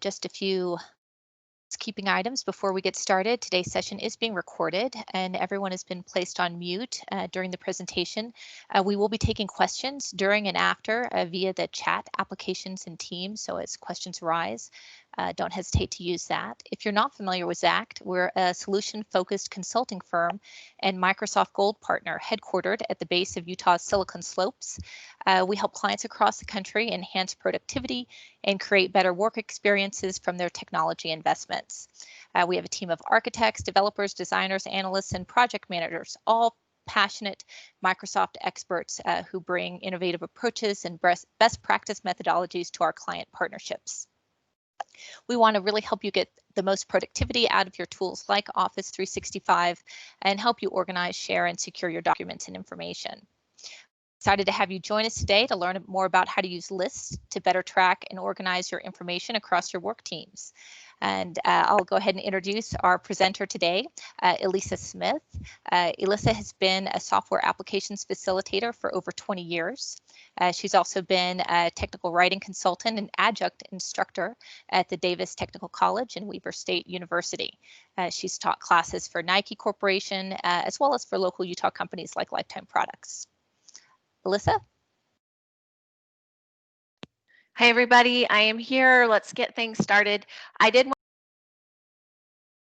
Just a few housekeeping items before we get started. Today's session is being recorded and everyone has been placed on mute during the presentation. We will be taking questions during and after via the chat applications in Teams. So as questions arise, don't hesitate to use that. If you're not familiar with Zact, we're a solution-focused consulting firm and Microsoft Gold partner headquartered at the base of Utah's Silicon Slopes. We help clients across the country enhance productivity and create better work experiences from their technology investments. We have a team of architects, developers, designers, analysts, and project managers, all passionate Microsoft experts who bring innovative approaches and best practice methodologies to our client partnerships. We want to really help you get the most productivity out of your tools like Office 365 and help you organize, share, and secure your documents and information. Excited to have you join us today to learn more about how to use lists to better track and organize your information across your work teams. And I'll go ahead and introduce our presenter today, Elisa Smith. Elisa has been a software applications facilitator for over 20 years. She's also been a technical writing consultant and adjunct instructor at the Davis Technical College and Weber State University. She's taught classes for Nike Corporation, as well as for local Utah companies like Lifetime Products. Elisa? Hi, everybody. I am here. Let's get things started. I did want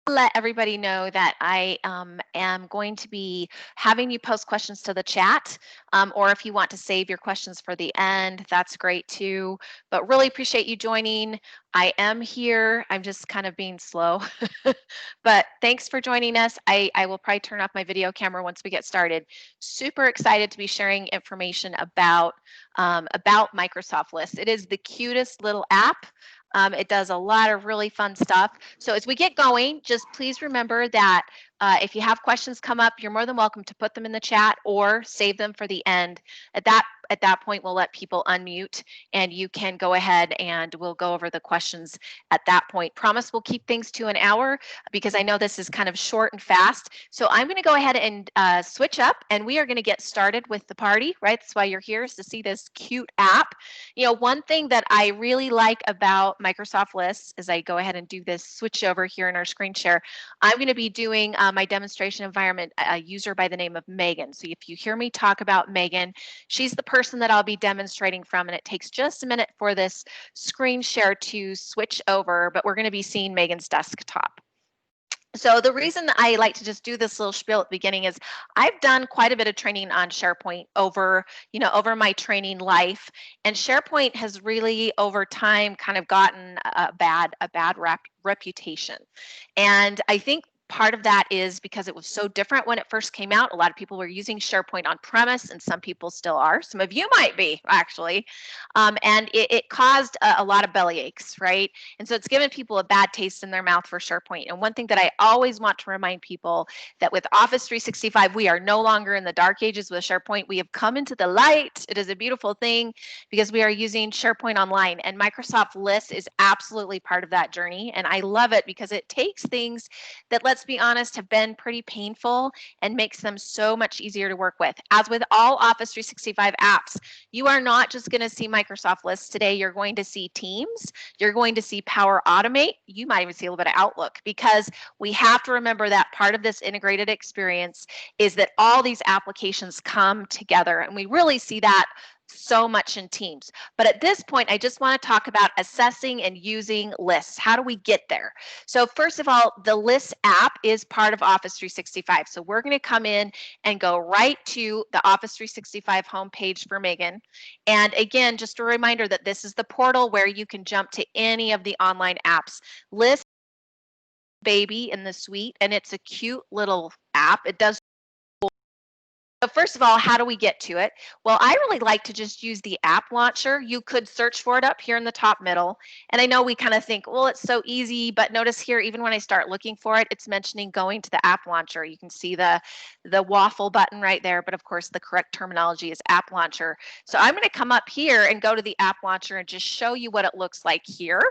to let everybody know that I am going to be having you post questions to the chat, or if you want to save your questions for the end, that's great too. But really appreciate you joining. I am here. I'm just kind of being slow, but thanks for joining us. I will probably turn off my video camera once we get started. Super excited to be sharing information about Microsoft Lists. It is the cutest little app. It does a lot of really fun stuff. So as we get going, just please remember that if you have questions come up, you're more than welcome to put them in the chat or save them for the end. At that point, we'll let people unmute and you can go ahead and we'll go over the questions at that point. Promise we'll keep things to an hour because I know this is kind of short and fast. So I'm going to go ahead and switch up and we are going to get started with the party, right? That's why you're here, is to see this cute app. You know, one thing that I really like about Microsoft Lists as I go ahead and do this switch over here in our screen share, I'm going to be doing my demonstration environment, a user by the name of Megan. So if you hear me talk about Megan, she's the person that I'll be demonstrating from, and it takes just a minute for this screen share to switch over, but we're going to be seeing Megan's desktop. So the reason I like to just do this little spiel at the beginning is I've done quite a bit of training on SharePoint over my training life, and SharePoint has really over time kind of gotten a bad reputation. And I think part of that is because it was so different when it first came out. A lot of people were using SharePoint on premise, and some people still are. Some of you might be, actually. And it caused a lot of belly aches, right? And so it's given people a bad taste in their mouth for SharePoint. And one thing that I always want to remind people that with Office 365, we are no longer in the dark ages with SharePoint. We have come into the light. It is a beautiful thing because we are using SharePoint Online, and Microsoft Lists is absolutely part of that journey. And I love it because it takes things that, let's be honest, have been pretty painful and makes them so much easier to work with. As with all Office 365 apps, you are not just going to see Microsoft Lists today. You're going to see Teams. You're going to see Power Automate. You might even see a little bit of Outlook, because we have to remember that part of this integrated experience is that all these applications come together, and we really see that so much in Teams. But at this point, I just want to talk about assessing and using lists. How do we get there? So first of all, the Lists app is part of Office 365. So we're going to come in and go right to the Office 365 homepage for Megan. And again, just a reminder that this is the portal where you can jump to any of the online apps. Lists baby in the suite, and it's a cute little app. It does. So first of all, how do we get to it? Well, I really like to just use the app launcher. You could search for it up here in the top middle. And I know we kind of think, well, it's so easy, but notice here, even when I start looking for it, it's mentioning going to the app launcher. You can see the waffle button right there, but of course the correct terminology is app launcher. So I'm going to come up here and go to the app launcher and just show you what it looks like here.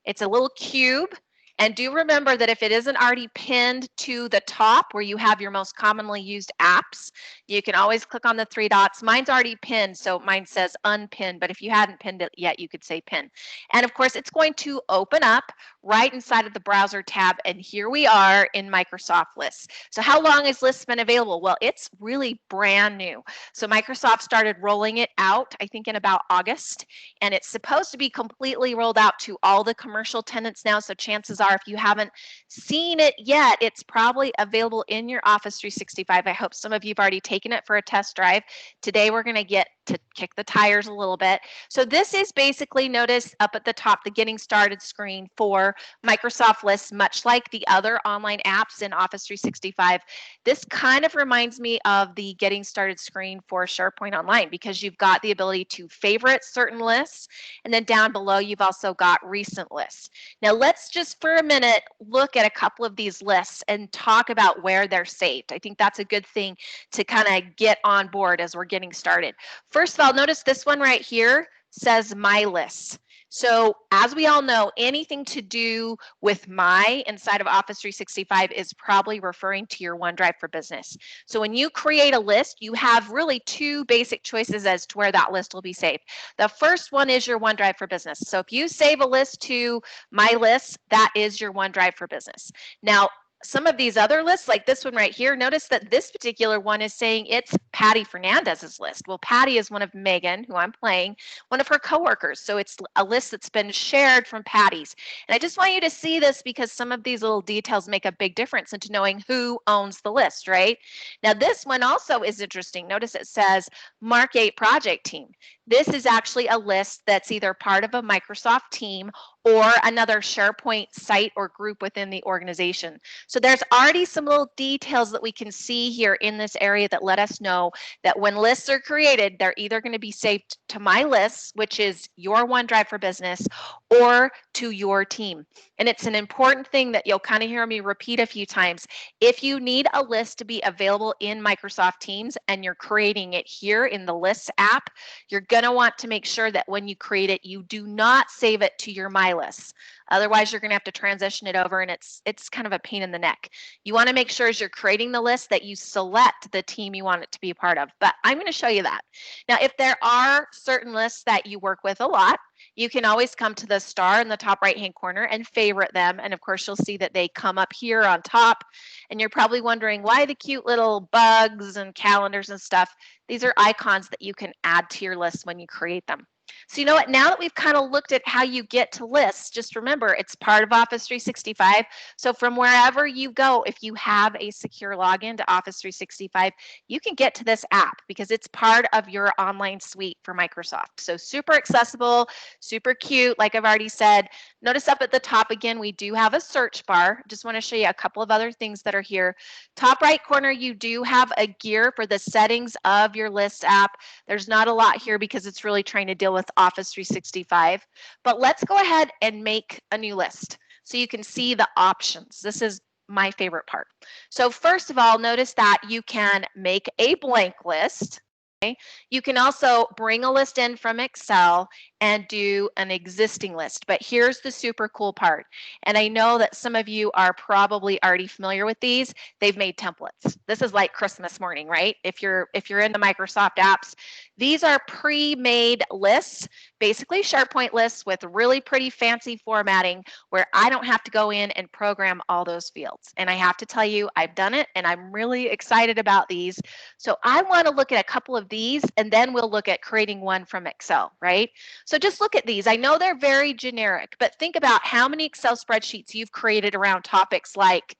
It's a little cube. And do remember that if it isn't already pinned to the top where you have your most commonly used apps, you can always click on the three dots. Mine's already pinned, so mine says unpinned, but if you hadn't pinned it yet, you could say pin. And of course, it's going to open up right inside of the browser tab, and here we are in Microsoft Lists. So how long has Lists been available? Well, it's really brand new. So Microsoft started rolling it out, I think in about August, and it's supposed to be completely rolled out to all the commercial tenants now. So chances are, if you haven't seen it yet, it's probably available in your Office 365. I hope some of you have already taken it for a test drive. Today, we're going to get to kick the tires a little bit. So this is basically, notice up at the top, the getting started screen for Microsoft Lists, much like the other online apps in Office 365. This kind of reminds me of the getting started screen for SharePoint Online, because you've got the ability to favorite certain lists, and then down below you've also got recent lists. Now let's just for a minute look at a couple of these lists and talk about where they're saved. I think that's a good thing to kind of get on board as we're getting started. First of all, notice this one right here says My Lists. So as we all know, anything to do with My inside of Office 365 is probably referring to your OneDrive for Business. So when you create a list, you have really two basic choices as to where that list will be saved. The first one is your OneDrive for Business. So if you save a list to My List, that is your OneDrive for Business. Now, some of these other lists, like this one right here, notice that this particular one is saying it's Patty Fernandez's list. Well, Patty is one of Megan, who I'm playing, one of her coworkers. So it's a list that's been shared from Patty's. And I just want you to see this because some of these little details make a big difference into knowing who owns the list, right? Now, this one also is interesting. Notice it says Mark 8 Project Team. This is actually a list that's either part of a Microsoft team or another SharePoint site or group within the organization. So there's already some little details that we can see here in this area that let us know that when lists are created, they're either going to be saved to My Lists, which is your OneDrive for Business, or to your team. And it's an important thing that you'll kind of hear me repeat a few times. If you need a list to be available in Microsoft Teams and you're creating it here in the Lists app, you're going to want to make sure that when you create it, you do not save it to your My Lists. Otherwise, you're going to have to transition it over, and it's kind of a pain in the neck. You want to make sure as you're creating the list that you select the team you want it to be a part of. But I'm going to show you that. Now, if there are certain lists that you work with a lot, you can always come to the star in the top right-hand corner and favorite them. And of course, you'll see that they come up here on top. And you're probably wondering why the cute little bugs and calendars and stuff. These are icons that you can add to your list when you create them. So you know what, now that we've kind of looked at how you get to lists, just remember it's part of Office 365. So from wherever you go, if you have a secure login to Office 365, you can get to this app because it's part of your online suite for Microsoft. So super accessible, super cute, like I've already said. Notice up at the top again, we do have a search bar. Just want to show you a couple of other things that are here. Top right corner, you do have a gear for the settings of your list app. There's not a lot here because it's really trying to deal with Office 365. But let's go ahead and make a new list so you can see the options. This is my favorite part. So first of all, notice that you can make a blank list. Okay? You can also bring a list in from Excel and do an existing list. But here's the super cool part. And I know that some of you are probably already familiar with these. They've made templates. This is like Christmas morning, right? If you're in the Microsoft apps, these are pre-made lists, basically SharePoint lists with really pretty fancy formatting where I don't have to go in and program all those fields. And I have to tell you, I've done it and I'm really excited about these. So I want to look at a couple of these and then we'll look at creating one from Excel, right? So just look at these. I know they're very generic, but think about how many Excel spreadsheets you've created around topics like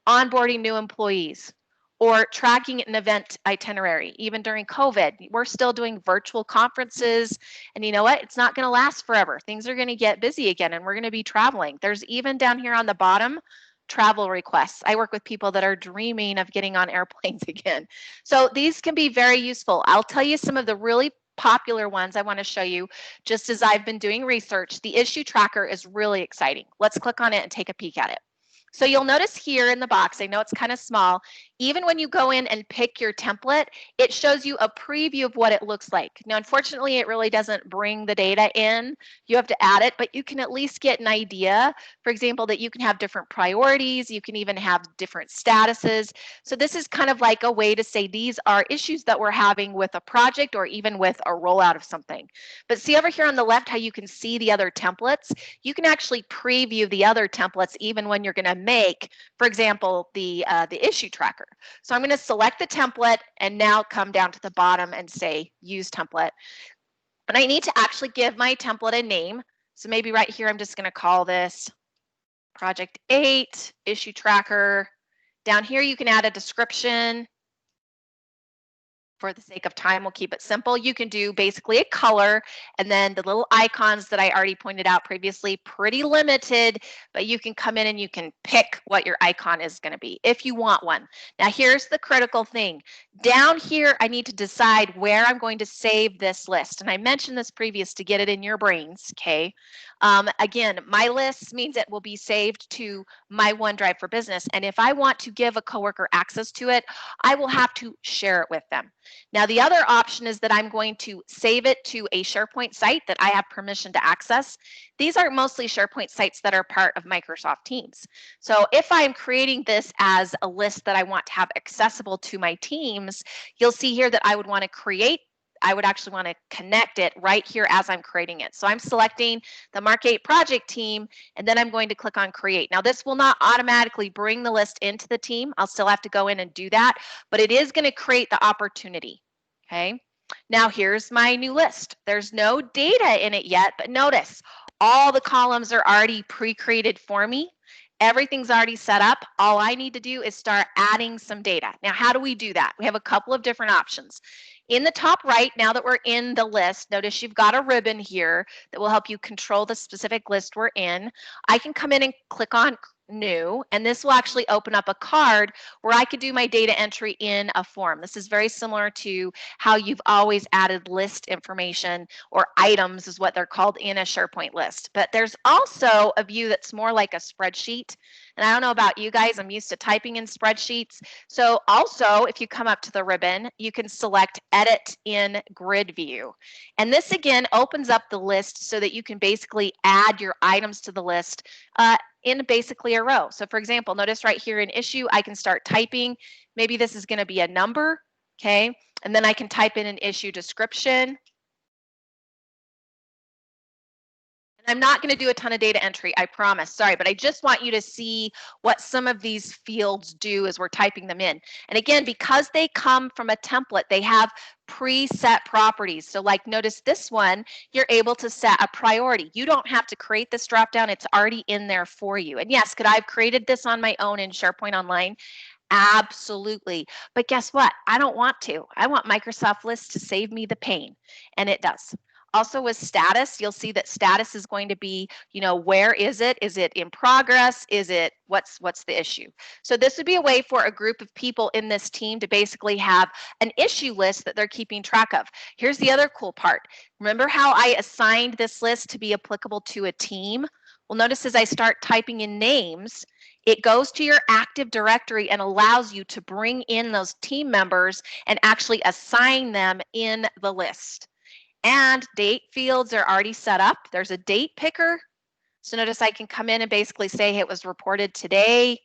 onboarding new employees or tracking an event itinerary. Even during COVID, we're still doing virtual conferences. And you know what? It's not going to last forever. Things are going to get busy again and we're going to be traveling. There's even down here on the bottom, travel requests. I work with people that are dreaming of getting on airplanes again. So these can be very useful. I'll tell you some of the really popular ones I want to show you just as I've been doing research. The issue tracker is really exciting. Let's click on it and take a peek at it. So you'll notice here in the box, I know it's kind of small, even when you go in and pick your template, it shows you a preview of what it looks like. Now, unfortunately, it really doesn't bring the data in. You have to add it, but you can at least get an idea, for example, that you can have different priorities, you can even have different statuses. So this is kind of like a way to say these are issues that we're having with a project or even with a rollout of something. But see over here on the left how you can see the other templates? You can actually preview the other templates even when you're going to make, for example, the issue tracker. So I'm going to select the template and now come down to the bottom and say use template. But I need to actually give my template a name. So maybe right here I'm just going to call this project 8 issue tracker. Down here you can add a description. For the sake of time, we'll keep it simple. You can do basically a color and then the little icons that I already pointed out previously, pretty limited, but you can come in and you can pick what your icon is going to be if you want one. Now, here's the critical thing. Down here, I need to decide where I'm going to save this list. And I mentioned this previous to get it in your brains, okay? Again, my list means it will be saved to my OneDrive for Business. And if I want to give a coworker access to it, I will have to share it with them. Now, the other option is that I'm going to save it to a SharePoint site that I have permission to access. These are mostly SharePoint sites that are part of Microsoft Teams. So if I'm creating this as a list that I want to have accessible to my teams, you'll see here that I would want to create I would actually want to connect it right here as I'm creating it. So I'm selecting the Mark 8 project team, and then I'm going to click on create. Now this will not automatically bring the list into the team. I'll still have to go in and do that, but it is going to create the opportunity. Okay. Now here's my new list. There's no data in it yet, but notice all the columns are already pre-created for me. Everything's already set up. All I need to do is start adding some data. Now, how do we do that? We have a couple of different options. In the top right, now that we're in the list, notice you've got a ribbon here that will help you control the specific list we're in. I can come in and click on new, and this will actually open up a card where I could do my data entry in a form. This is very similar to how you've always added list information, or items is what they're called in a SharePoint list. But there's also a view that's more like a spreadsheet. And I don't know about you guys, I'm used to typing in spreadsheets. So also, if you come up to the ribbon, you can select Edit in Grid View. And this again opens up the list so that you can basically add your items to the list in basically a row. So for example, notice right here in issue, I can start typing. Maybe this is going to be a number, okay? And then I can type in an issue description. I'm not going to do a ton of data entry, I promise. Sorry, but I just want you to see what some of these fields do as we're typing them in. And again, because they come from a template, they have preset properties. So like notice this one, you're able to set a priority. You don't have to create this dropdown. It's already in there for you. And yes, could I have created this on my own in SharePoint Online? Absolutely. But guess what? I don't want to. I want Microsoft Lists to save me the pain, and it does. Also with status, you'll see that status is going to be, where is it? Is it in progress? Is it, what's the issue? So this would be a way for a group of people in this team to basically have an issue list that they're keeping track of. Here's the other cool part. Remember how I assigned this list to be applicable to a team? Well, notice as I start typing in names, it goes to your Active Directory and allows you to bring in those team members and actually assign them in the list. And date fields are already set up. There's a date picker. So notice I can come in and basically say hey, it was reported today.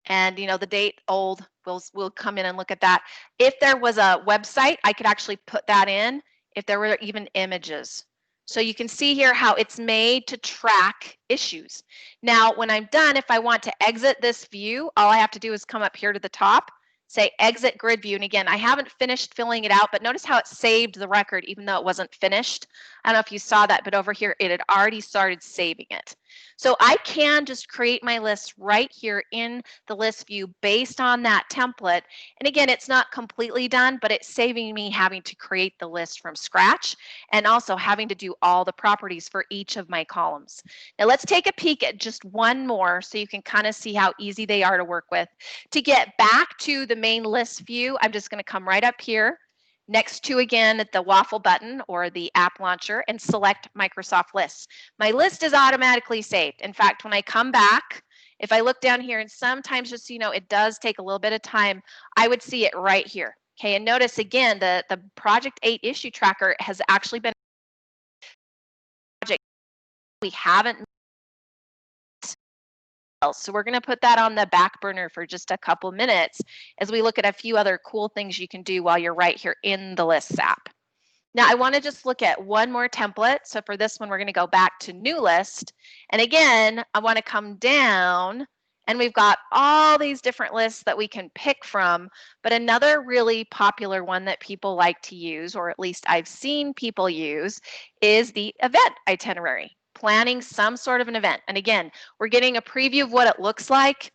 And the date old, we'll come in and look at that. If there was a website, I could actually put that in if there were even images. So you can see here how it's made to track issues. Now, when I'm done, if I want to exit this view, all I have to do is come up here to the top, say exit grid view. And again, I haven't finished filling it out, but notice how it saved the record even though it wasn't finished. I don't know if you saw that, but over here, it had already started saving it. So I can just create my list right here in the list view based on that template. And again, it's not completely done, but it's saving me having to create the list from scratch and also having to do all the properties for each of my columns. Now let's take a peek at just one more so you can kind of see how easy they are to work with. To get back to the main list view, I'm just going to come right up here next to, again, the waffle button or the app launcher and select Microsoft Lists. My list is automatically saved. In fact, when I come back If I look down here, and sometimes, just so you know, it does take a little bit of time, I would see it right here. Okay, and notice again, the Project 8 issue tracker has actually been a project we haven't. So we're going to put that on the back burner for just a couple minutes as we look at a few other cool things you can do while you're right here in the Lists app. Now I want to just look at one more template. So for this one, we're going to go back to New List. And again, I want to come down and we've got all these different lists that we can pick from. But another really popular one that people like to use, or at least I've seen people use, is the event itinerary. Planning some sort of an event. And again, we're getting a preview of what it looks like.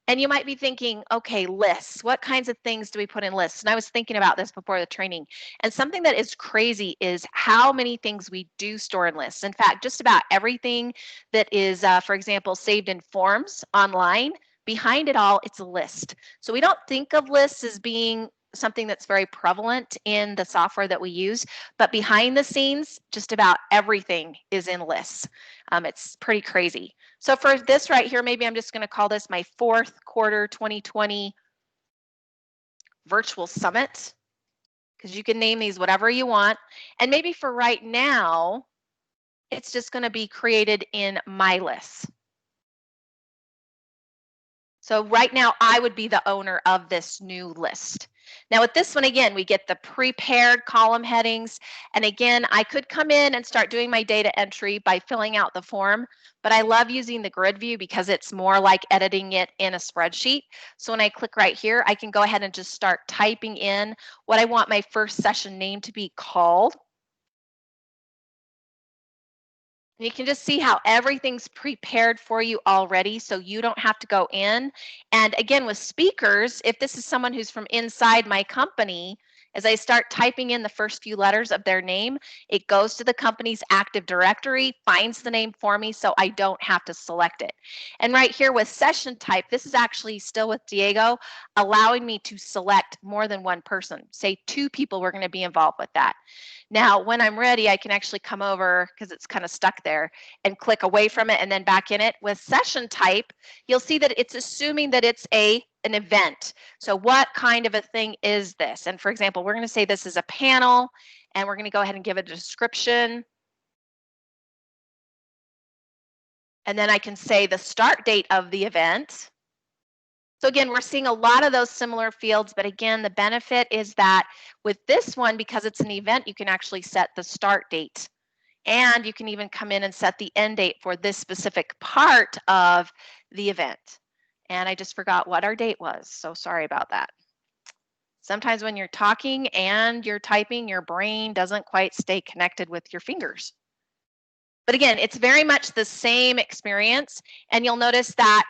And you might be thinking, okay, lists, what kinds of things do we put in lists? And I was thinking about this before the training. And something that is crazy is how many things we do store in lists. In fact, just about everything that is, for example, saved in forms online, behind it all, it's a list. So we don't think of lists as being something that's very prevalent in the software that we use, but behind the scenes, just about everything is in lists. It's pretty crazy. So for this right here, maybe I'm just going to call this my 4th quarter 2020 virtual summit, because you can name these whatever you want. And maybe for right now, it's just going to be created in my list. So right now, I would be the owner of this new list. Now with this one, again, we get the prepared column headings. And again, I could come in and start doing my data entry by filling out the form, but I love using the grid view because it's more like editing it in a spreadsheet. So when I click right here, I can go ahead and just start typing in what I want my first session name to be called. And you can just see how everything's prepared for you already, so you don't have to go in. And again, with speakers, if this is someone who's from inside my company, as I start typing in the first few letters of their name, it goes to the company's Active Directory, finds the name for me, so I don't have to select it. And right here with session type, this is actually still with Diego, allowing me to select more than one person. Say 2 people were going to be involved with that. Now, when I'm ready, I can actually come over, because it's kind of stuck there, and click away from it and then back in it. With session type, you'll see that it's assuming that it's an event. So what kind of a thing is this? And for example, we're going to say this is a panel, and we're going to go ahead and give it a description. And then I can say the start date of the event. So again, we're seeing a lot of those similar fields, but again, the benefit is that with this one, because it's an event, you can actually set the start date. And you can even come in and set the end date for this specific part of the event. And I just forgot what our date was, so sorry about that. Sometimes when you're talking and you're typing, your brain doesn't quite stay connected with your fingers. But again, it's very much the same experience, and you'll notice that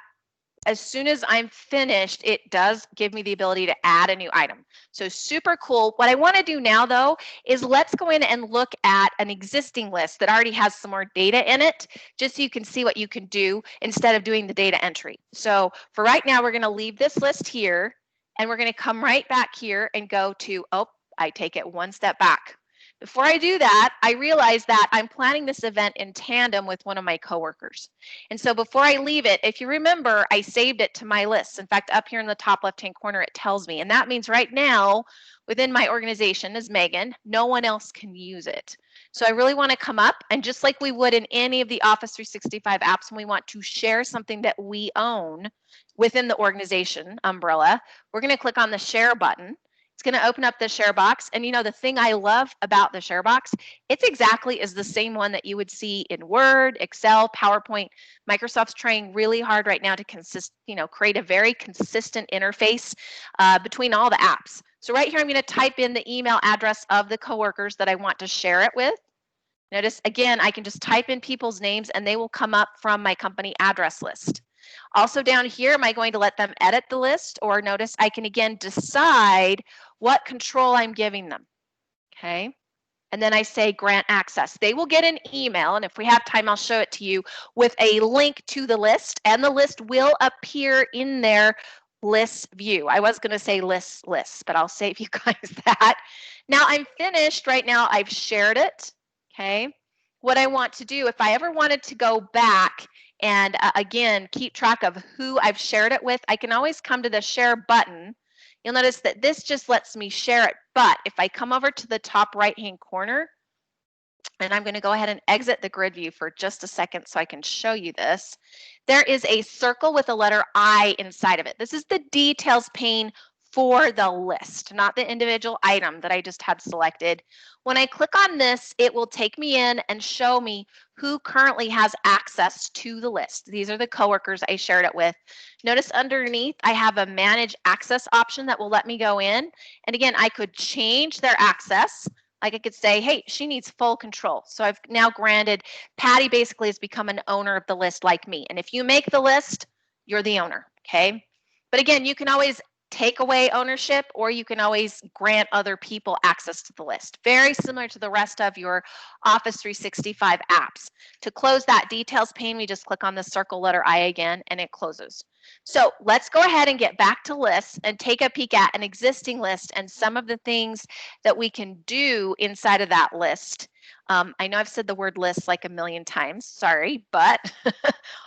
as soon as I'm finished, it does give me the ability to add a new item. So super cool. What I want to do now, though, is let's go in and look at an existing list that already has some more data in it, just so you can see what you can do instead of doing the data entry. So for right now, we're going to leave this list here, and we're going to come right back here and go to, oh, I take it one step back. Before I do that, I realize that I'm planning this event in tandem with one of my coworkers. And so before I leave it, if you remember, I saved it to my list. In fact, up here in the top left-hand corner, it tells me. And that means right now, within my organization is Megan. No one else can use it. So I really want to come up, and just like we would in any of the Office 365 apps, when we want to share something that we own within the organization umbrella, we're going to click on the share button. It's going to open up the share box. And you know, the thing I love about the share box, it's exactly is the same one that you would see in Word, Excel, PowerPoint. Microsoft's trying really hard right now to create a very consistent interface between all the apps. So right here, I'm going to type in the email address of the coworkers that I want to share it with. Notice again, I can just type in people's names and they will come up from my company address list. Also down here, am I going to let them edit the list? Or notice I can again decide what control I'm giving them. Okay. And then I say grant access. They will get an email, and if we have time, I'll show it to you, with a link to the list, and the list will appear in their list view. I was going to say list, but I'll save you guys that. Now I'm finished. Right now I've shared it. Okay. What I want to do, if I ever wanted to go back and again, keep track of who I've shared it with. I can always come to the share button. You'll notice that this just lets me share it, but if I come over to the top right-hand corner, and I'm going to go ahead and exit the grid view for just a second so I can show you this. There is a circle with a letter I inside of it. This is the details pane for the list, not the individual item that I just had selected. When I click on this, it will take me in and show me who currently has access to the list. These are the coworkers I shared it with. Notice underneath I have a manage access option that will let me go in. And again, I could change their access. Like I could say, hey, she needs full control. So I've now granted, Patty basically has become an owner of the list like me. And if you make the list, you're the owner, okay? But again, you can always take away ownership, or you can always grant other people access to the list. Very similar to the rest of your Office 365 apps. To close that details pane, we just click on the circle letter I again, and it closes. So let's go ahead and get back to lists and take a peek at an existing list and some of the things that we can do inside of that list. I know I've said the word list like a million times, sorry, but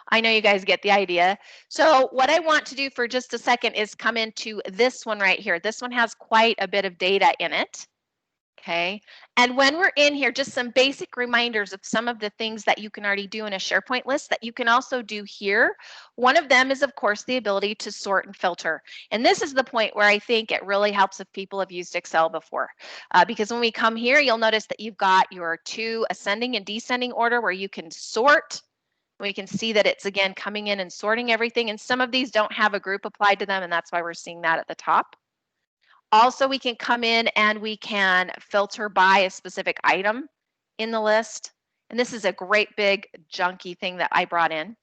I know you guys get the idea. So what I want to do for just a second is come into this one right here. This one has quite a bit of data in it. Okay, and when we're in here, just some basic reminders of some of the things that you can already do in a SharePoint list that you can also do here. One of them is, of course, the ability to sort and filter. And this is the point where I think it really helps if people have used Excel before. Because when we come here, you'll notice that you've got your two ascending and descending order where you can sort. We can see that it's, again, coming in and sorting everything. And some of these don't have a group applied to them, and that's why we're seeing that at the top. Also, we can come in and we can filter by a specific item in the list. And this is a great big junky thing that I brought in.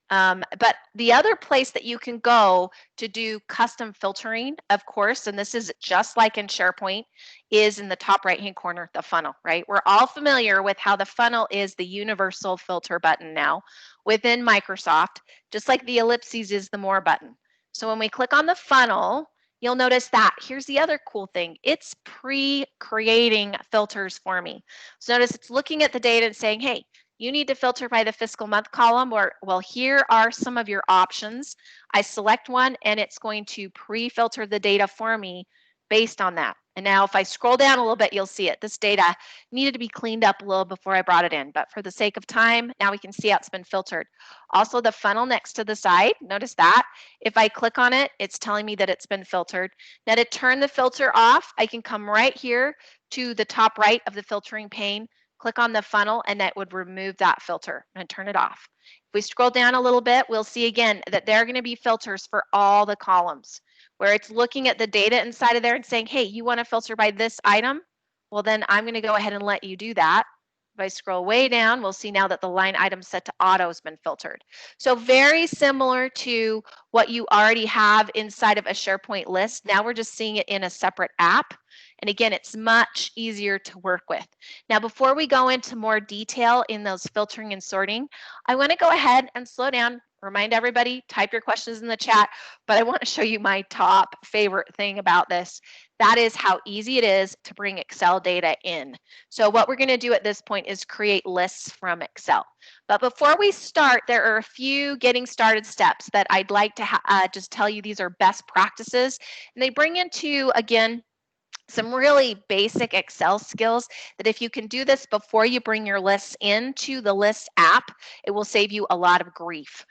But the other place that you can go to do custom filtering, of course, and this is just like in SharePoint, is in the top right-hand corner, the funnel, right? We're all familiar with how the funnel is the universal filter button now within Microsoft, just like the ellipses is the more button. So when we click on the funnel, you'll notice that here's the other cool thing. It's pre-creating filters for me. So notice it's looking at the data and saying, hey, you need to filter by the fiscal month column, or, well, here are some of your options. I select one and it's going to pre-filter the data for me based on that. And now if I scroll down a little bit, you'll see it. This data needed to be cleaned up a little before I brought it in, but for the sake of time, now we can see how it's been filtered. Also, the funnel next to the side, notice that. If I click on it, it's telling me that it's been filtered. Now to turn the filter off, I can come right here to the top right of the filtering pane, click on the funnel, and that would remove that filter and turn it off. If we scroll down a little bit, we'll see again that there are going to be filters for all the columns where it's looking at the data inside of there and saying, hey, you want to filter by this item? Well, then I'm going to go ahead and let you do that. If I scroll way down, we'll see now that the line item set to auto has been filtered. So very similar to what you already have inside of a SharePoint list. Now we're just seeing it in a separate app. And again, it's much easier to work with. Now, before we go into more detail in those filtering and sorting, I want to go ahead and slow down, remind everybody, type your questions in the chat, but I want to show you my top favorite thing about this. That is how easy it is to bring Excel data in. So what we're going to do at this point is create lists from Excel. But before we start, there are a few getting started steps that I'd like to just tell you these are best practices. And they bring into, again, some really basic Excel skills that if you can do this before you bring your lists into the list app, it will save you a lot of grief.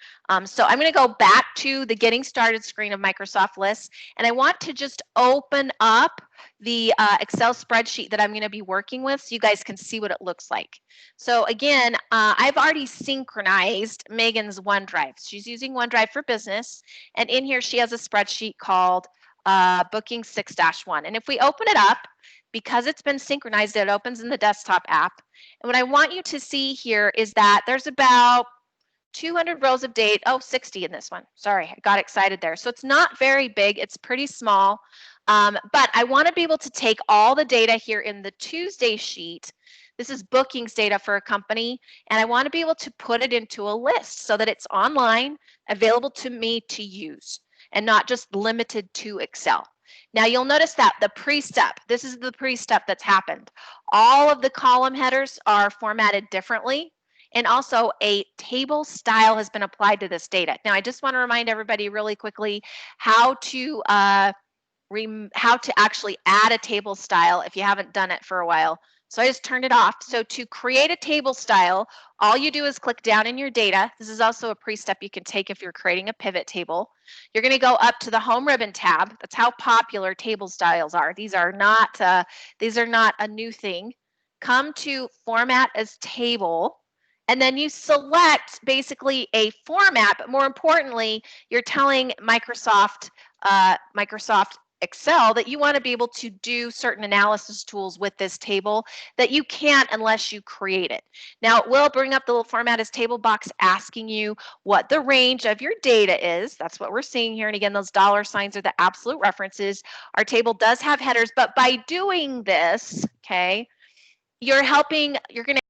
So I'm going to go back to the getting started screen of Microsoft Lists, and I want to just open up the Excel spreadsheet that I'm going to be working with so you guys can see what it looks like. So again, I've already synchronized Megan's OneDrive. She's using OneDrive for Business, and in here she has a spreadsheet called booking 6-1. And if we open it up, because it's been synchronized, it opens in the desktop app. And what I want you to see here is that there's about 200 rows of date. Oh, 60 in this one. Sorry, I got excited there. So it's not very big. It's pretty small. But I want to be able to take all the data here in the Tuesday sheet. This is bookings data for a company, and I want to be able to put it into a list so that it's online, available to me to use, and not just limited to Excel. Now you'll notice that the pre-step, this is the pre-step that's happened. All of the column headers are formatted differently, and also a table style has been applied to this data. Now, I just want to remind everybody really quickly how to actually add a table style if you haven't done it for a while. So I just turned it off. So to create a table style, all you do is click down in your data. This is also a pre-step you can take if you're creating a pivot table. You're going to go up to the home ribbon tab. That's how popular table styles are. These are not a new thing. Come to format as table, and then you select basically a format, but more importantly, you're telling Microsoft Excel that you want to be able to do certain analysis tools with this table that you can't unless you create it. Now, it will bring up the little format as table box asking you what the range of your data is. That's what we're seeing here. And again, those dollar signs are the absolute references. Our table does have headers, but by doing this, okay, you're going to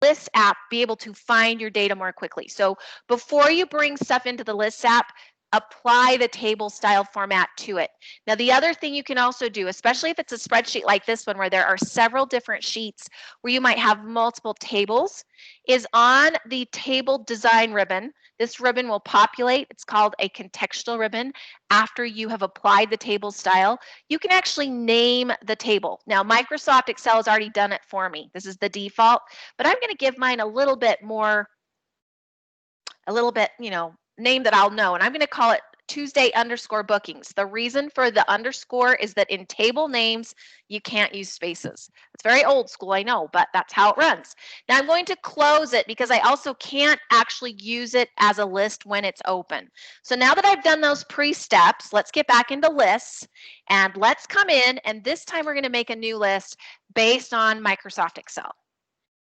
List app be able to find your data more quickly. So before you bring stuff into the List app, apply the table style format to it. Now, the other thing you can also do, especially if it's a spreadsheet like this one where there are several different sheets where you might have multiple tables, is on the table design ribbon. This ribbon will populate. It's called a contextual ribbon. After you have applied the table style, you can actually name the table. Now, Microsoft Excel has already done it for me. This is the default, but I'm going to give mine a little bit, name that I'll know, and I'm going to call it Tuesday_bookings. The reason for the underscore is that in table names, you can't use spaces. It's very old school, I know, but that's how it runs. Now I'm going to close it because I also can't actually use it as a list when it's open. So now that I've done those pre-steps, let's get back into lists and let's come in, and this time we're going to make a new list based on Microsoft Excel.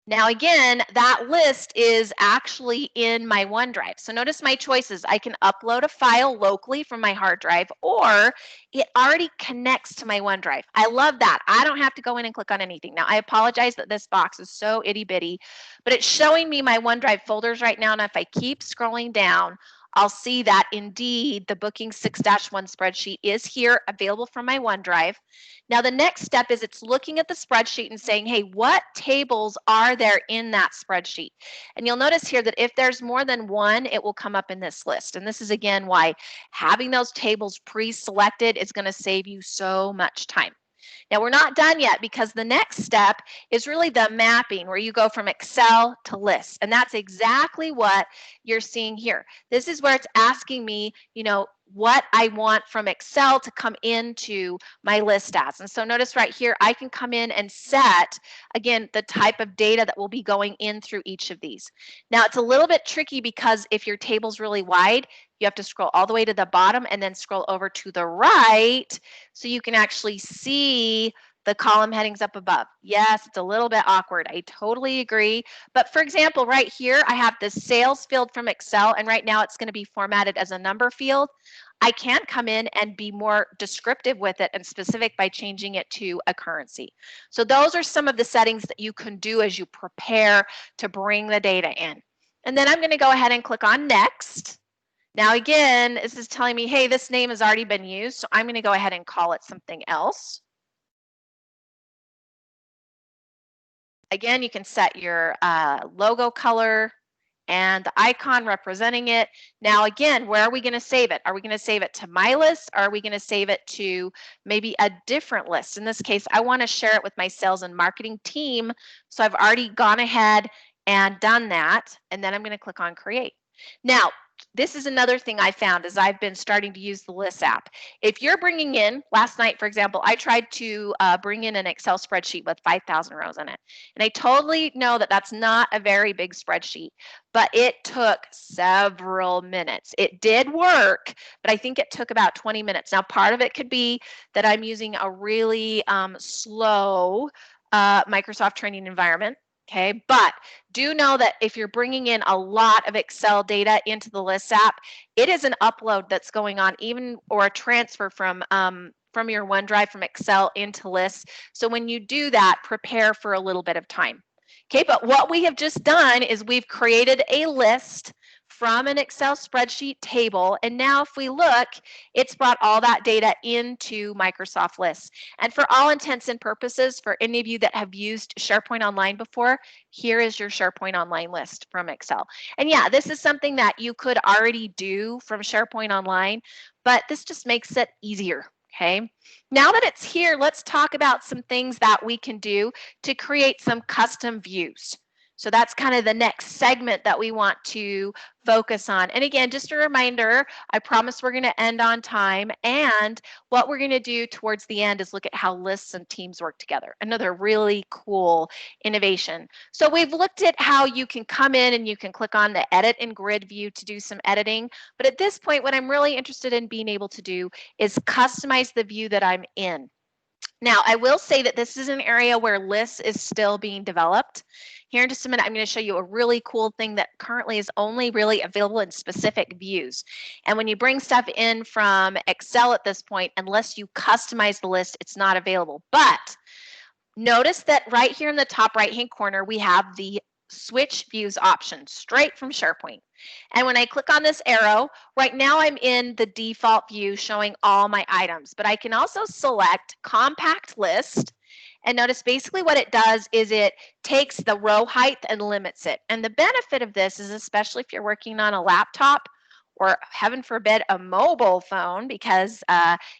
Now again, that list is actually in my OneDrive. So notice my choices. I can upload a file locally from my hard drive, or it already connects to my OneDrive. I love that. I don't have to go in and click on anything. Now I apologize that this box is so itty bitty, but it's showing me my OneDrive folders right now. And if I keep scrolling down, I'll see that indeed the booking 6-1 spreadsheet is here available from my OneDrive. Now the next step is it's looking at the spreadsheet and saying, hey, what tables are there in that spreadsheet? And you'll notice here that if there's more than one, it will come up in this list. And this is again why having those tables pre-selected is going to save you so much time. Now we're not done yet because the next step is really the mapping where you go from Excel to lists. And that's exactly what you're seeing here. This is where it's asking me, what I want from Excel to come into my list as. And so notice right here, I can come in and set, again, the type of data that will be going in through each of these. Now it's a little bit tricky because if your table's really wide, you have to scroll all the way to the bottom and then scroll over to the right so you can actually see the column headings up above. Yes, it's a little bit awkward. I totally agree. But for example, right here, I have the sales field from Excel, and right now it's going to be formatted as a number field. I can come in and be more descriptive with it and specific by changing it to a currency. So those are some of the settings that you can do as you prepare to bring the data in. And then I'm going to go ahead and click on Next. Now again, this is telling me, hey, this name has already been used, so I'm going to go ahead and call it something else. Again, you can set your logo color and the icon representing it. Now again, where are we going to save it? Are we going to save it to my list, or are we going to save it to maybe a different list? In this case, I want to share it with my sales and marketing team, so I've already gone ahead and done that, and then I'm going to click on Create. Now, this is another thing I found as I've been starting to use the Lists app. If you're bringing in, last night, for example, I tried to bring in an Excel spreadsheet with 5,000 rows in it. And I totally know that that's not a very big spreadsheet, but it took several minutes. It did work, but I think it took about 20 minutes. Now, part of it could be that I'm using a really slow Microsoft training environment. Okay, but do know that if you're bringing in a lot of Excel data into the Lists app, it is an upload that's going on, or a transfer from your OneDrive from Excel into Lists. So when you do that, prepare for a little bit of time. Okay, but what we have just done is we've created a list from an Excel spreadsheet table. And now if we look, it's brought all that data into Microsoft Lists. And for all intents and purposes, for any of you that have used SharePoint Online before, here is your SharePoint Online list from Excel. And yeah, this is something that you could already do from SharePoint Online, but this just makes it easier. Okay, now that it's here, let's talk about some things that we can do to create some custom views. So that's kind of the next segment that we want to focus on. And again, just a reminder, I promise we're going to end on time. And what we're going to do towards the end is look at how lists and teams work together. Another really cool innovation. So we've looked at how you can come in and you can click on the edit and grid view to do some editing. But at this point, what I'm really interested in being able to do is customize the view that I'm in. Now, I will say that this is an area where lists is still being developed. Here in just a minute, I'm going to show you a really cool thing that currently is only really available in specific views. And when you bring stuff in from Excel at this point, unless you customize the list, it's not available. But notice that right here in the top right-hand corner, we have the switch views option straight from SharePoint. And when I click on this arrow, right now I'm in the default view showing all my items, but I can also select compact list. And notice basically what it does is it takes the row height and limits it. And the benefit of this is, especially if you're working on a laptop or heaven forbid a mobile phone, because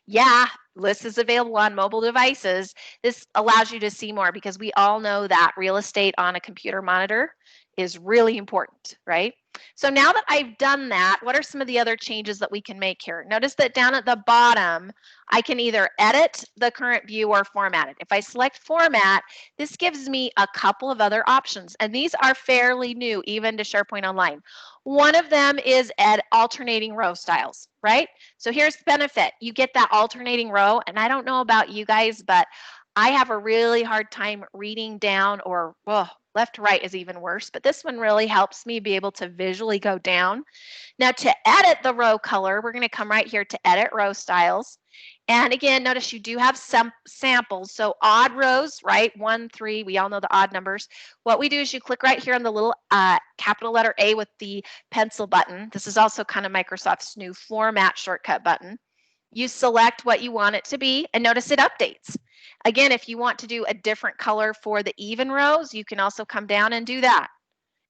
yeah, list is available on mobile devices. This allows you to see more because we all know that real estate on a computer monitor is really important, right? So now that I've done that, what are some of the other changes that we can make here? Notice that down at the bottom, I can either edit the current view or format it. If I select format, this gives me a couple of other options, and these are fairly new even to SharePoint Online. One of them is add alternating row styles, right? So here's the benefit. You get that alternating row, and I don't know about you guys, but I have a really hard time reading down, or left to right is even worse, but this one really helps me be able to visually go down. Now to edit the row color, we're going to come right here to edit row styles. And again, notice you do have some samples. So odd rows, right? 1, 3, we all know the odd numbers. What we do is you click right here on the little capital letter A with the pencil button. This is also kind of Microsoft's new format shortcut button. You select what you want it to be, and notice it updates. Again, if you want to do a different color for the even rows, you can also come down and do that.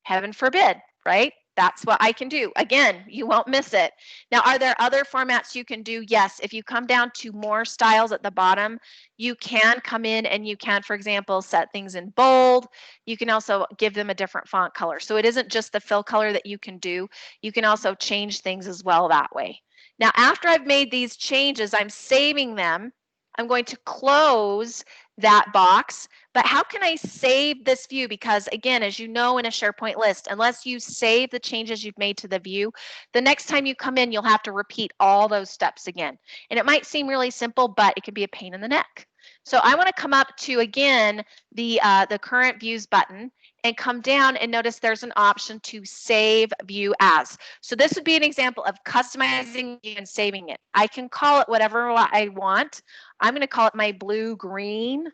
Heaven forbid, right? That's what I can do. Again, you won't miss it. Now, are there other formats you can do? Yes. If you come down to more styles at the bottom, you can come in and you can, for example, set things in bold. You can also give them a different font color. So it isn't just the fill color that you can do. You can also change things as well that way. Now, after I've made these changes, I'm saving them. I'm going to close that box. But how can I save this view? Because again, as you know in a SharePoint list, unless you save the changes you've made to the view, the next time you come in, you'll have to repeat all those steps again. And it might seem really simple, but it can be a pain in the neck. So I want to come up to, again, the current views button and come down and notice there's an option to save view as. So this would be an example of customizing and saving it. I can call it whatever I want. I'm going to call it my blue-green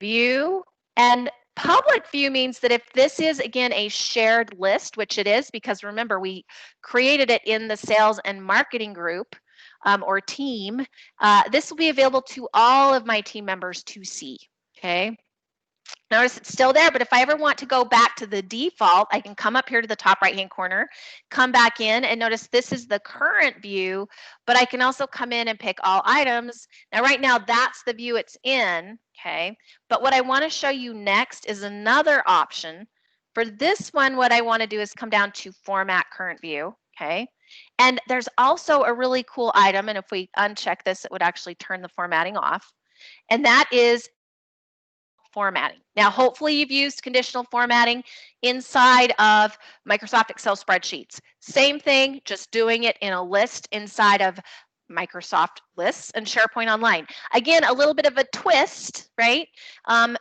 view. And public view means that if this is, again, a shared list, which it is, because remember, we created it in the sales and marketing group or team, this will be available to all of my team members to see, okay? Notice it's still there, but if I ever want to go back to the default, I can come up here to the top right-hand corner, come back in, and notice this is the current view, but I can also come in and pick all items. Now, right now, that's the view it's in, okay? But what I want to show you next is another option. For this one, what I want to do is come down to Format Current View, okay? And there's also a really cool item, and if we uncheck this, it would actually turn the formatting off, and that is formatting. Now, hopefully you've used conditional formatting inside of Microsoft Excel spreadsheets. Same thing, just doing it in a list inside of Microsoft Lists and SharePoint Online. Again, a little bit of a twist, right?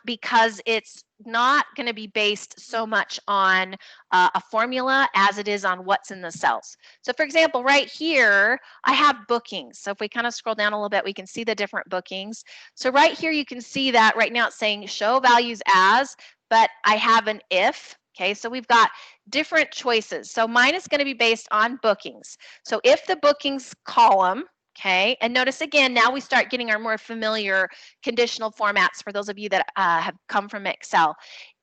Because it's not going to be based so much on a formula as it is on what's in the cells. So for example, right here, I have bookings. So if we kind of scroll down a little bit, we can see the different bookings. So right here, you can see that right now it's saying show values as, but I have an if. Okay, so we've got different choices. So mine is going to be based on bookings. So if the bookings column, okay, and notice again, now we start getting our more familiar conditional formats for those of you that have come from Excel,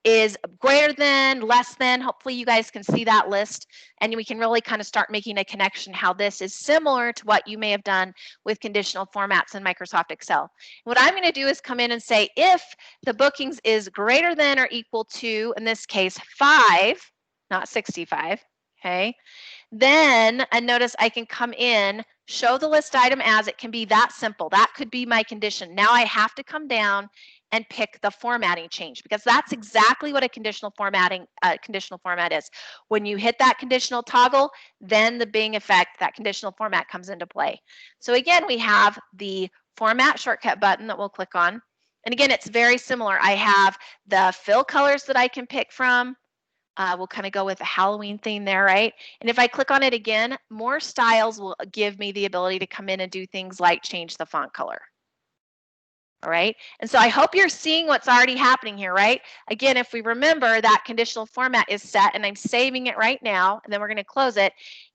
is greater than, less than. Hopefully you guys can see that list and we can really kind of start making a connection how this is similar to what you may have done with conditional formats in Microsoft Excel. What I'm going to do is come in and say if the bookings is greater than or equal to, in this case, 5, not 65, okay, then, and notice I can come in, show the list item as, it can be that simple. That could be my condition. Now I have to come down and pick the formatting change because that's exactly what a conditional format is. When you hit that conditional toggle, then the Bing effect, that conditional format comes into play. So again, we have the format shortcut button that we'll click on. And again, it's very similar. I have the fill colors that I can pick from. We'll kind of go with the Halloween theme there, right? And if I click on it again, more styles will give me the ability to come in and do things like change the font color. All right, and so I hope you're seeing what's already happening here, right? Again, if we remember that conditional format is set and I'm saving it right now, and then we're going to close it.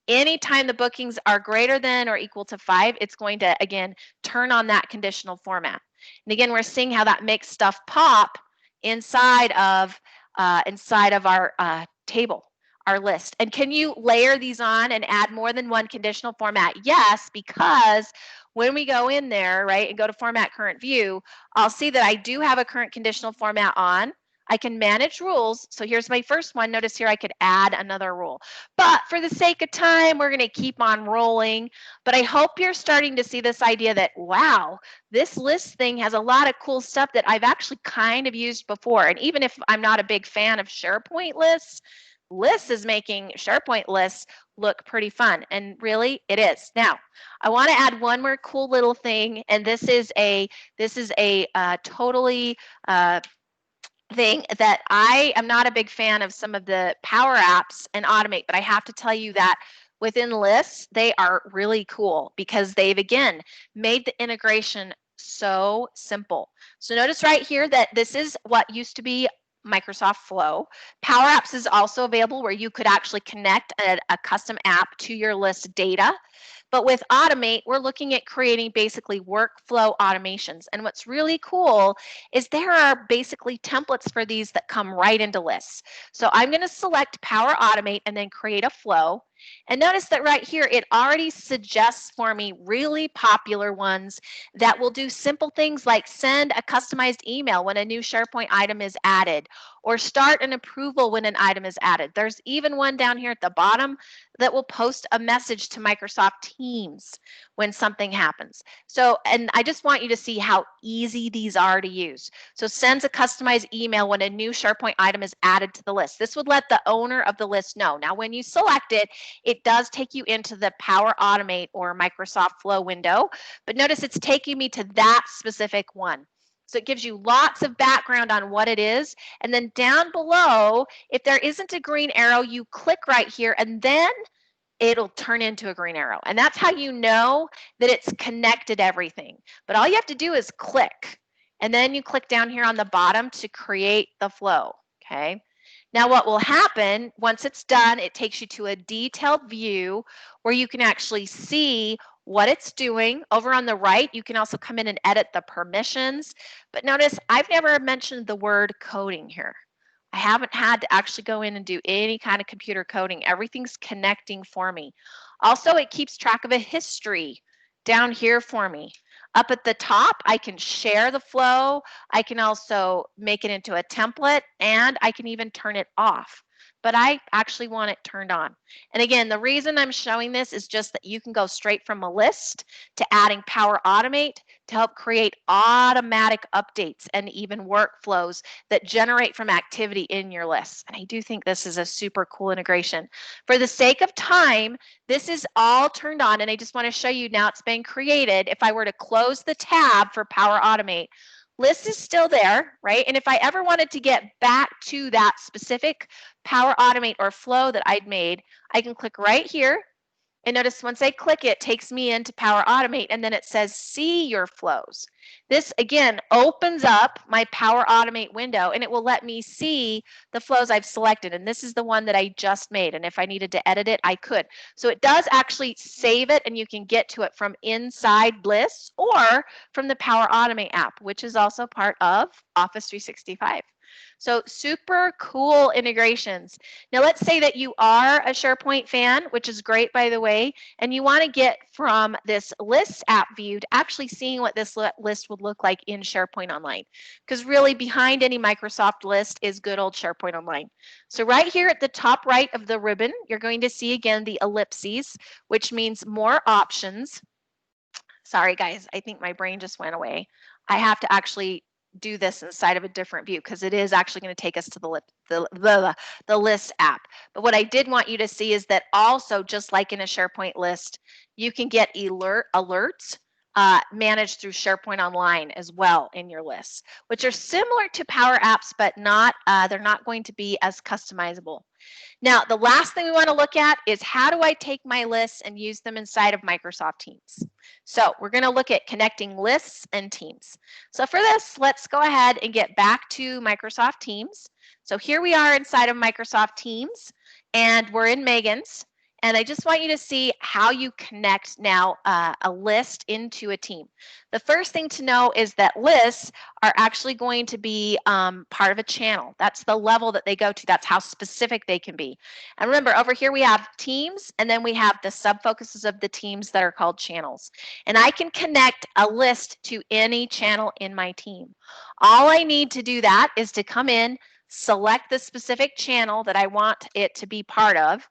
Anytime the bookings are greater than or equal to 5, it's going to, again, turn on that conditional format. And again, we're seeing how that makes stuff pop inside of our table, our list. And can you layer these on and add more than one conditional format? Yes, because when we go in there, right, and go to Format Current View, I'll see that I do have a current conditional format on. I can manage rules. So here's my first one. Notice here I could add another rule. But for the sake of time, we're going to keep on rolling. But I hope you're starting to see this idea that, wow, this list thing has a lot of cool stuff that I've actually kind of used before. And even if I'm not a big fan of SharePoint lists, lists is making SharePoint lists look pretty fun. And really, it is. Now, I want to add one more cool little thing, and this is a totally thing that I am not a big fan of some of the Power Apps and Automate, but I have to tell you that within lists, they are really cool because they've, again, made the integration so simple. So notice right here that this is what used to be Microsoft Flow. Power Apps is also available where you could actually connect a custom app to your list data. But with Automate, we're looking at creating basically workflow automations. And what's really cool is there are basically templates for these that come right into lists. So I'm going to select Power Automate and then create a flow. And notice that right here, it already suggests for me really popular ones that will do simple things like send a customized email when a new SharePoint item is added, or start an approval when an item is added. There's even one down here at the bottom that will post a message to Microsoft Teams when something happens. So, and I just want you to see how easy these are to use. So sends a customized email when a new SharePoint item is added to the list. This would let the owner of the list know. Now, when you select it, it does take you into the Power Automate or Microsoft Flow window, but notice it's taking me to that specific one. So it gives you lots of background on what it is. And then down below, if there isn't a green arrow, you click right here and then it'll turn into a green arrow. And that's how you know that it's connected everything. But all you have to do is click. And then you click down here on the bottom to create the flow, okay? Now what will happen once it's done, it takes you to a detailed view where you can actually see what it's doing. Over on the right, you can also come in and edit the permissions. But notice I've never mentioned the word coding here. I haven't had to actually go in and do any kind of computer coding. Everything's connecting for me. Also, it keeps track of a history down here for me. Up at the top, I can share the flow. I can also make it into a template, and I can even turn it off. But I actually want it turned on. And again, the reason I'm showing this is just that you can go straight from a list to adding Power Automate to help create automatic updates and even workflows that generate from activity in your list. And I do think this is a super cool integration. For the sake of time, this is all turned on, and I just want to show you now it's been created. If I were to close the tab for Power Automate, list is still there, right? And if I ever wanted to get back to that specific Power Automate or flow that I'd made, I can click right here, And notice once I click it, takes me into Power Automate, and then it says see your flows. This again opens up my Power Automate window, and it will let me see the flows I've selected. And this is the one that I just made. And if I needed to edit it, I could. So it does actually save it, and you can get to it from inside lists or from the Power Automate app, which is also part of Office 365. So super cool integrations. Now let's say that you are a SharePoint fan, which is great by the way, and you want to get from this lists app view to actually seeing what this list would look like in SharePoint Online. Because really behind any Microsoft list is good old SharePoint Online. So right here at the top right of the ribbon, you're going to see again the ellipses, which means more options. Sorry guys, I think my brain just went away. I have to actually do this inside of a different view because it is actually going to take us to the list app. But what I did want you to see is that also, just like in a SharePoint list, you can get alerts managed through SharePoint Online as well in your lists, which are similar to Power Apps, but not they're not going to be as customizable. Now, the last thing we want to look at is how do I take my lists and use them inside of Microsoft Teams? So we're going to look at connecting lists and teams. So for this, let's go ahead and get back to Microsoft Teams. So here we are inside of Microsoft Teams, and we're in Megan's. And I just want you to see how you connect now a list into a team. The first thing to know is that lists are actually going to be part of a channel. That's the level that they go to. That's how specific they can be. And remember, over here we have teams, and then we have the sub-focuses of the teams that are called channels. And I can connect a list to any channel in my team. All I need to do that is to come in, select the specific channel that I want it to be part of,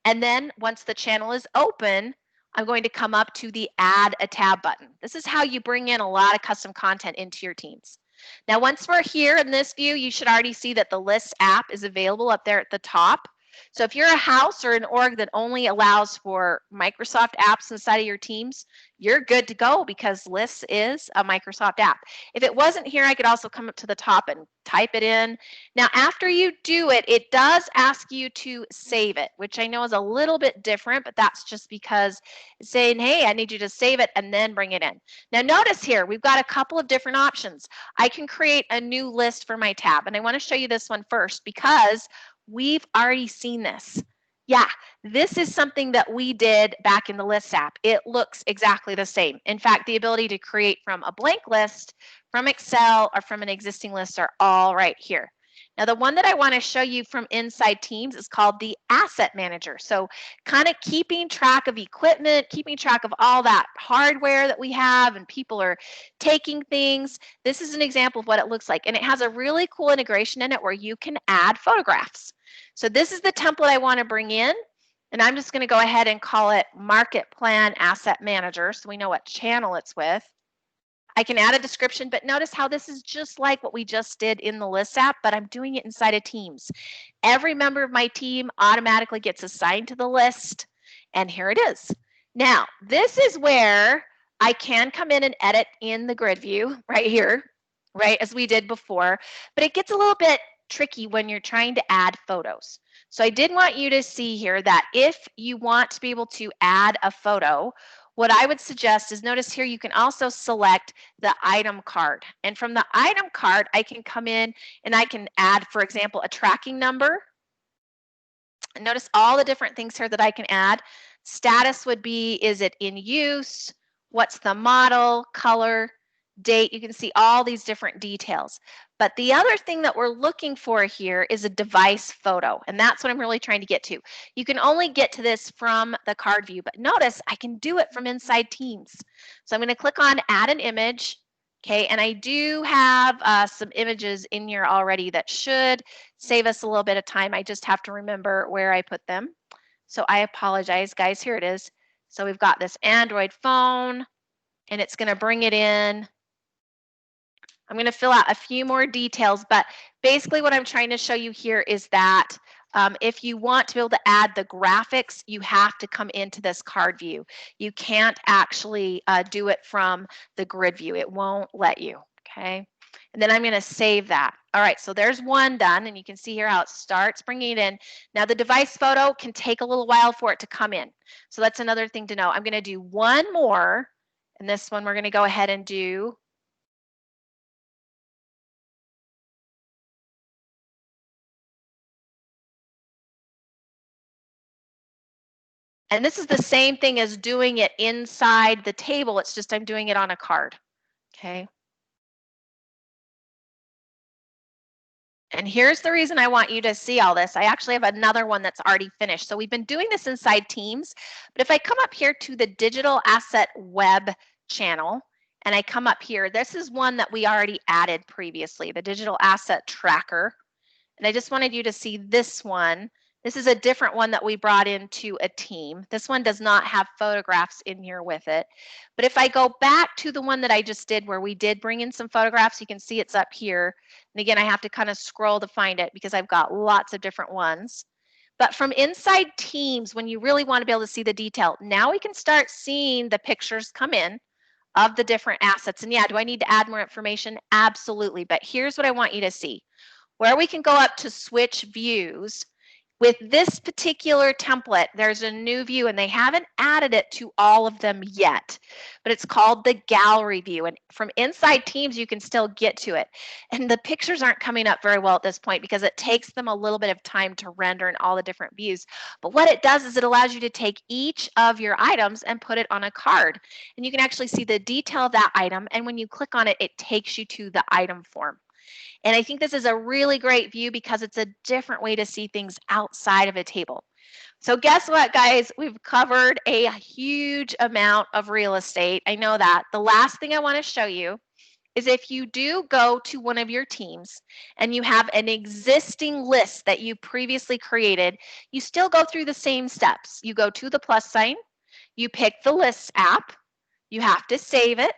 and then once the channel is open, I'm going to come up to the Add a Tab button. This is how you bring in a lot of custom content into your teams. Now, once we're here in this view, you should already see that the Lists app is available up there at the top. So if you're a house or an org that only allows for Microsoft apps inside of your teams, you're good to go because Lists is a Microsoft app. If it wasn't here, I could also come up to the top and type it in. Now, after you do it, it does ask you to save it, which I know is a little bit different, but that's just because it's saying, hey, I need you to save it and then bring it in. Now, notice here, we've got a couple of different options. I can create a new list for my tab, and I want to show you this one first because we've already seen this. Yeah, this is something that we did back in the Lists app. It looks exactly the same. In fact, the ability to create from a blank list, from Excel, or from an existing list are all right here. Now, the one that I want to show you from inside Teams is called the Asset Manager. So kind of keeping track of equipment, keeping track of all that hardware that we have and people are taking things. This is an example of what it looks like. And it has a really cool integration in it where you can add photographs. So this is the template I want to bring in. And I'm just going to go ahead and call it Market Plan Asset Manager so we know what channel it's with. I can add a description, but notice how this is just like what we just did in the Lists app, but I'm doing it inside of Teams. Every member of my team automatically gets assigned to the list, and here it is. Now, this is where I can come in and edit in the grid view right here, right, as we did before, but it gets a little bit tricky when you're trying to add photos. So I did want you to see here that if you want to be able to add a photo, what I would suggest is notice here you can also select the item card. And from the item card, I can come in and I can add, for example, a tracking number. And notice all the different things here that I can add. Status would be, is it in use? What's the model, color, date? You can see all these different details. But the other thing that we're looking for here is a device photo, and that's what I'm really trying to get to. You can only get to this from the card view, but notice I can do it from inside Teams. So I'm going to click on Add an Image, okay, and I do have some images in here already that should save us a little bit of time. I just have to remember where I put them. So I apologize, guys. Here it is. So we've got this Android phone, and it's going to bring it in. I'm going to fill out a few more details, but basically what I'm trying to show you here is that if you want to be able to add the graphics, you have to come into this card view. You can't actually do it from the grid view. It won't let you, okay? And then I'm going to save that. All right, so there's one done, and you can see here how it starts bringing it in. Now the device photo can take a little while for it to come in. So that's another thing to know. I'm going to do one more, and this one we're going to go ahead and do. And this is the same thing as doing it inside the table. It's just I'm doing it on a card. Okay. And here's the reason I want you to see all this. I actually have another one that's already finished. So we've been doing this inside Teams, but if I come up here to the digital asset web channel and I come up here, this is one that we already added previously, the digital asset tracker. And I just wanted you to see this one. This is a different one that we brought into a team. This one does not have photographs in here with it. But if I go back to the one that I just did where we did bring in some photographs, you can see it's up here. And again, I have to kind of scroll to find it because I've got lots of different ones. But from inside Teams, when you really want to be able to see the detail, now we can start seeing the pictures come in of the different assets. And yeah, do I need to add more information? Absolutely. But here's what I want you to see. Where we can go up to switch views, with this particular template, there's a new view and they haven't added it to all of them yet, but it's called the gallery view. And from inside Teams, you can still get to it. And the pictures aren't coming up very well at this point because it takes them a little bit of time to render in all the different views. But what it does is it allows you to take each of your items and put it on a card. And you can actually see the detail of that item. And when you click on it, it takes you to the item form. And I think this is a really great view because it's a different way to see things outside of a table. So guess what, guys? We've covered a huge amount of real estate. I know that. The last thing I want to show you is if you do go to one of your teams and you have an existing list that you previously created, you still go through the same steps. You go to the plus sign, you pick the Lists app, you have to save it.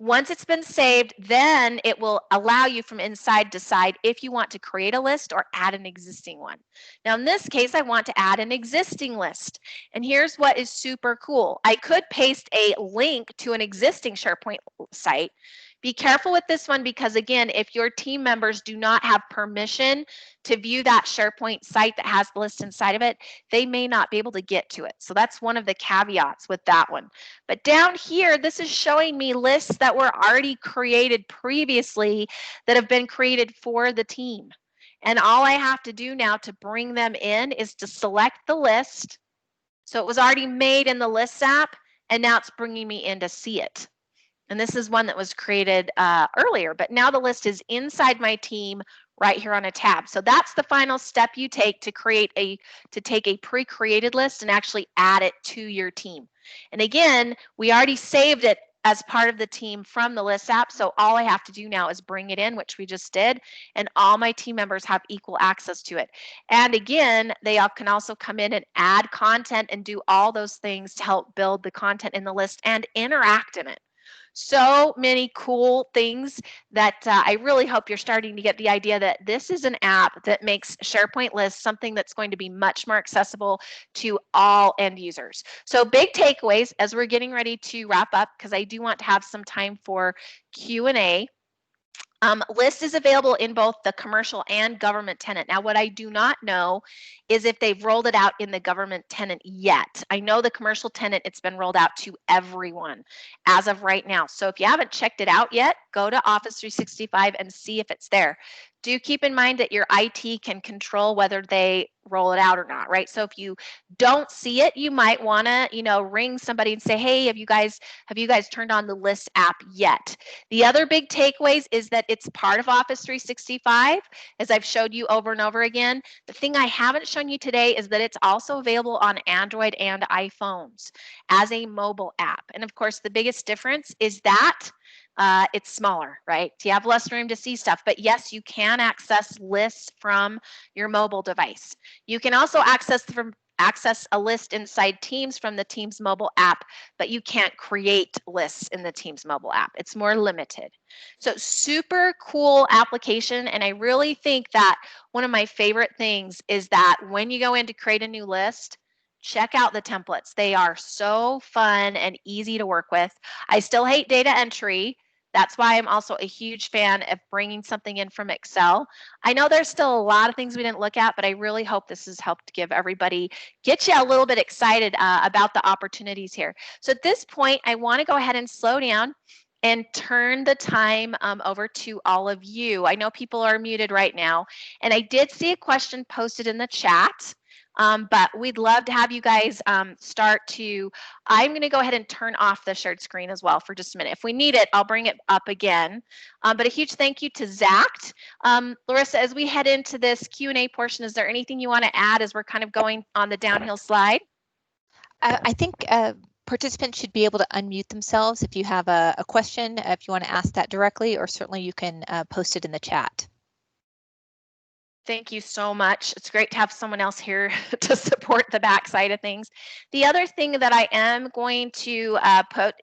Once it's been saved, then it will allow you from inside decide if you want to create a list or add an existing one. Now, in this case, I want to add an existing list. And here's what is super cool. I could paste a link to an existing SharePoint site. Be careful with this one because, again, if your team members do not have permission to view that SharePoint site that has the list inside of it, they may not be able to get to it. So that's one of the caveats with that one. But down here, this is showing me lists that were already created previously that have been created for the team. And all I have to do now to bring them in is to select the list. So it was already made in the Lists app, and now it's bringing me in to see it. And this is one that was created earlier, but now the list is inside my team right here on a tab. So that's the final step you take to take a pre-created list and actually add it to your team. And again, we already saved it as part of the team from the Lists app. So all I have to do now is bring it in, which we just did, and all my team members have equal access to it. And again, they can also come in and add content and do all those things to help build the content in the list and interact in it. So many cool things that I really hope you're starting to get the idea that this is an app that makes SharePoint lists something that's going to be much more accessible to all end users. So big takeaways as we're getting ready to wrap up, because I do want to have some time for Q&A. List is available in both the commercial and government tenant. Now, what I do not know is if they've rolled it out in the government tenant yet. I know the commercial tenant, it's been rolled out to everyone as of right now. So if you haven't checked it out yet, go to Office 365 and see if it's there. Do keep in mind that your IT can control whether they roll it out or not, right? So if you don't see it, you might want to, ring somebody and say, hey, have you guys turned on the Lists app yet? The other big takeaways is that it's part of Office 365, as I've showed you over and over again. The thing I haven't shown you today is that it's also available on Android and iPhones as a mobile app. And of course, the biggest difference is that it's smaller, right? You have less room to see stuff, but yes, you can access lists from your mobile device. You can also access a list inside Teams from the Teams mobile app, but you can't create lists in the Teams mobile app. It's more limited. So super cool application. And I really think that one of my favorite things is that when you go in to create a new list, check out the templates. They are so fun and easy to work with. I still hate data entry. That's why I'm also a huge fan of bringing something in from Excel. I know there's still a lot of things we didn't look at, but I really hope this has helped give everybody, get you a little bit excited about the opportunities here. So at this point, I want to go ahead and slow down and turn the time over to all of you. I know people are muted right now, and I did see a question posted in the chat, but we'd love to have you guys start to, I'm going to go ahead and turn off the shared screen as well for just a minute. If we need it, I'll bring it up again. But a huge thank you to Zach. Larissa, as we head into this Q&A portion, is there anything you want to add as we're kind of going on the downhill slide? I think participants should be able to unmute themselves if you have a question, if you want to ask that directly, or certainly you can post it in the chat. Thank you so much. It's great to have someone else here to support the back side of things. The other thing that I am going to